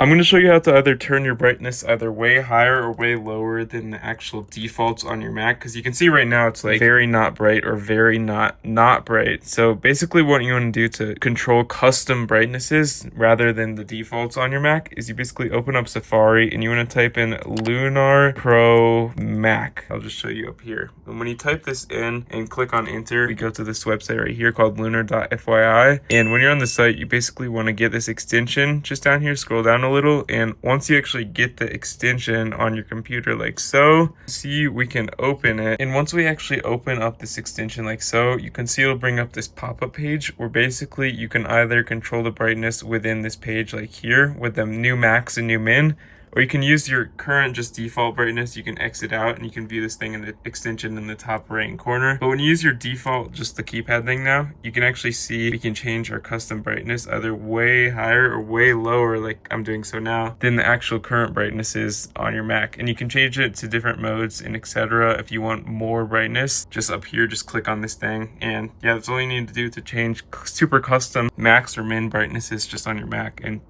I'm going to show you how to either turn your brightness either way higher or way lower than the actual defaults on your Mac, because you can see right now it's like very not bright or very not bright. So basically what you want to do to control custom brightnesses rather than the defaults on your Mac is you basically open up Safari and you want to type in Lunar Pro Mac. I'll just show you up here. And when you type this in and click on enter, we go to this website right here called lunar.fyi. And when you're on the site, you basically want to get this extension just down here, scroll down a little, and once you actually get the extension on your computer like so, see, we can open it. And once we actually open up this extension like so, you can see it'll bring up this pop-up page where basically you can either control the brightness within this page like here with the new max and new min, or you can use your current just default brightness. You can exit out and you can view this thing in the extension in the top right hand corner. But when you use your default, just the keypad thing now, you can actually see we can change our custom brightness either way higher or way lower, like I'm doing so now, than the actual current brightness is on your Mac. And you can change it to different modes and etc. If you want more brightness, just up here, just click on this thing. And yeah, that's all you need to do to change super custom max or min brightnesses just on your Mac. And